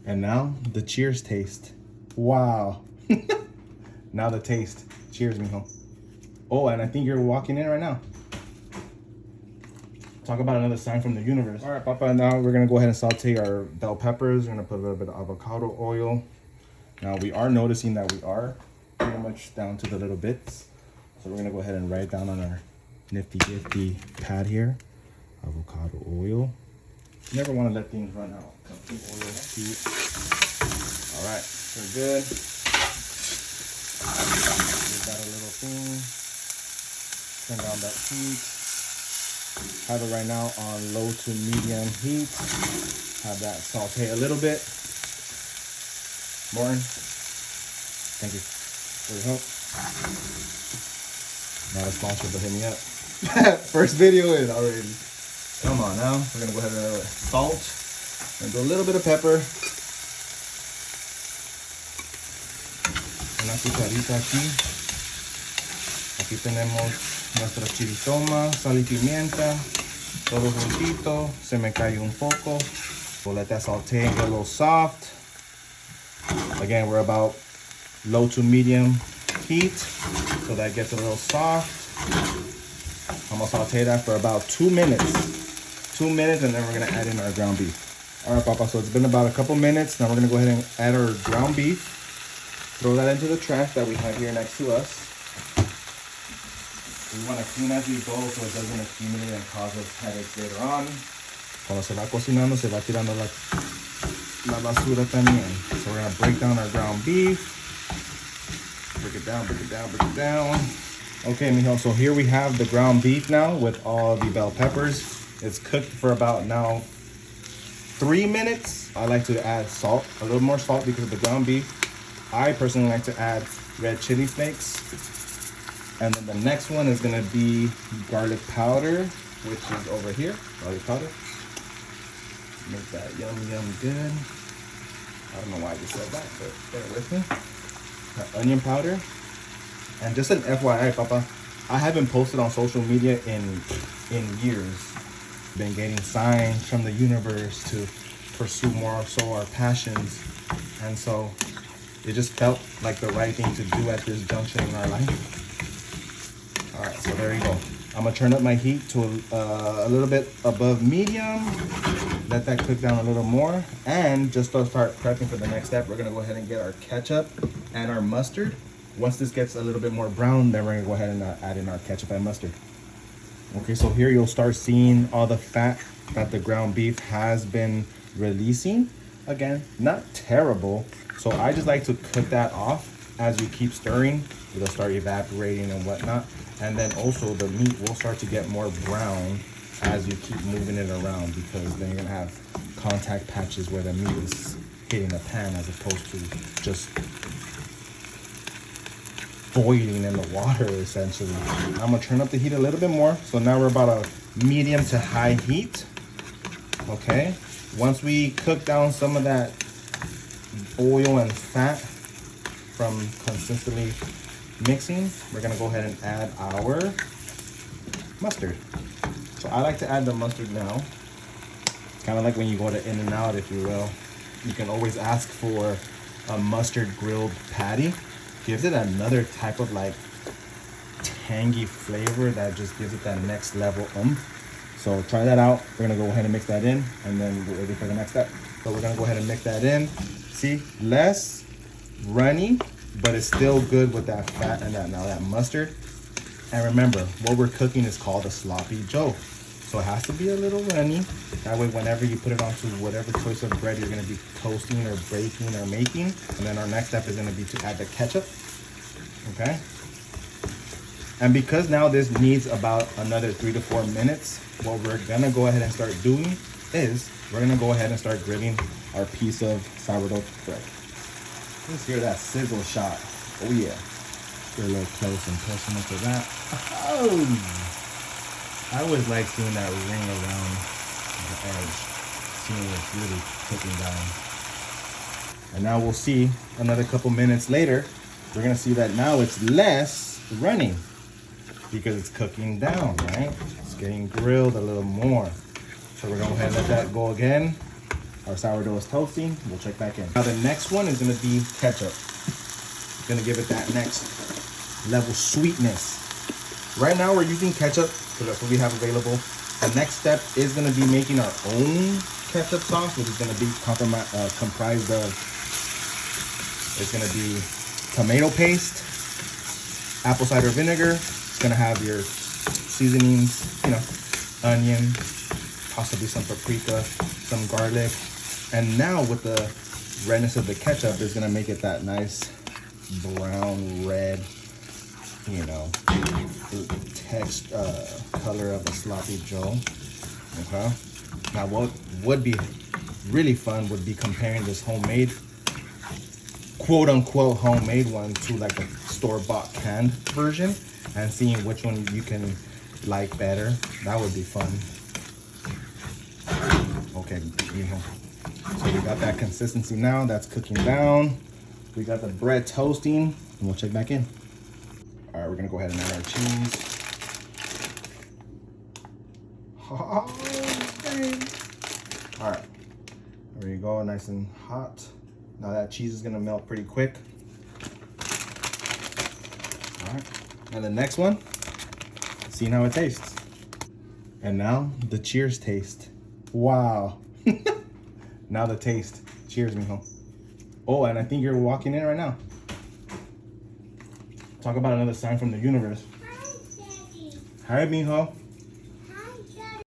And now the cheers taste. Wow. Now the taste. Cheers, mijo. Oh, and I think you're walking in right now. Talk about another sign from the universe. All right, Papa, now we're gonna go ahead and saute our bell peppers. We're gonna put a little bit of avocado oil. Now we are noticing that we are pretty much down to the little bits. So we're gonna go ahead and write down on our nifty pad here. Avocado oil. You never wanna let things run out. Complete oil, heat. All right, we're good. Give that a little thing. Turn down that heat. Have it right now on low to medium heat. Have that saute a little bit. Morton, thank you for your help. Not a sponsor, but hit me up. First video in already. Come on now. We're gonna go ahead and salt and do a little bit of pepper. Una cucharita aquí. Aquí tenemos nuestra chiritoma, sal y pimienta, todo juntito. Se me cayó un poco. We'll let that saute and get a little soft. Again, we're about low to medium heat, so that gets a little soft. I'm gonna saute that for about 2 minutes. 2 minutes, and then we're gonna add in our ground beef. All right, Papa, so it's been about a couple minutes. Now we're gonna go ahead and add our ground beef. Throw that into the trash that we have here next to us. We want to clean as we go so it doesn't accumulate and cause us headaches later on. Cuando se va cocinando, se va tirando la basura también. So we're going to break down our ground beef. Break it down, break it down, break it down. Okay, mijo, so here we have the ground beef now with all the bell peppers. It's cooked for about now 3 minutes. I like to add salt, a little more salt because of the ground beef. I personally like to add red chili flakes. And then the next one is gonna be garlic powder, which is over here, garlic powder. Make that yum good. I don't know why I just said that, but bear with me. Onion powder. And just an FYI, Papa, I haven't posted on social media in years. Been getting signs from the universe to pursue more so our passions. And so it just felt like the right thing to do at this junction in our life. All right, so there you go. I'm gonna turn up my heat to a little bit above medium. Let that cook down a little more. And just to start prepping for the next step, we're gonna go ahead and get our ketchup and our mustard. Once this gets a little bit more brown, then we're gonna go ahead and add in our ketchup and mustard. Okay, so here you'll start seeing all the fat that the ground beef has been releasing. Again, not terrible. So I just like to cook that off as you keep stirring. It'll start evaporating and whatnot. And then also the meat will start to get more brown as you keep moving it around, because then you're gonna have contact patches where the meat is hitting the pan as opposed to just boiling in the water, essentially. I'm gonna turn up the heat a little bit more. So now we're about a medium to high heat. Okay. Once we cook down some of that oil and fat from consistently mixing, we're gonna go ahead and add our mustard. So I like to add the mustard now. Kind of like when you go to In-N-Out, if you will. You can always ask for a mustard grilled patty. Gives it another type of like tangy flavor that just gives it that next level oomph. So try that out. We're gonna go ahead and mix that in, and then we're ready for the next step. So we're gonna go ahead and mix that in. See, less runny, but it's still good with that fat and that mustard. And remember, what we're cooking is called a sloppy Joe. So it has to be a little runny. That way, whenever you put it onto whatever choice of bread you're gonna be toasting or baking or making. And then our next step is gonna be to add the ketchup, okay? And because now this needs about another 3 to 4 minutes, what we're gonna go ahead and start doing is we're gonna go ahead and start grilling our piece of sourdough bread. Let's hear that sizzle shot. Oh yeah. Get a little close and personal to that. Oh! I always like seeing that ring around the edge, seeing it's really cooking down. And now we'll see another couple minutes later, we're gonna see that now it's less running because it's cooking down, right? It's getting grilled a little more. So we're gonna go ahead and let that go again. Our sourdough is toasting. We'll check back in. Now the next one is gonna be ketchup. Gonna give it that next level sweetness. Right now we're using ketchup because that's what we have available. The next step is gonna be making our own ketchup sauce, which is gonna be comprised of, it's gonna be tomato paste, apple cider vinegar. It's gonna have your seasonings, you know, onion, possibly some paprika, some garlic. And now with the redness of the ketchup is gonna make it that nice brown red, you know, text color of a sloppy joe. Okay. Now what would be really fun would be comparing this homemade, quote unquote homemade one to like a store-bought canned version and seeing which one you can like better. That would be fun. Okay, you know. So we got that consistency now. That's cooking down. We got the bread toasting, and we'll check back in. All right, we're gonna go ahead and add our cheese. Oh, dang. All right, there you go, nice and hot. Now that cheese is gonna melt pretty quick. All right, and the next one, seeing how it tastes. And now the cheers taste. Wow. Now the taste. Cheers, mijo. Oh, and I think you're walking in right now. Talk about another sign from the universe. Hi, Daddy. Hi, mijo.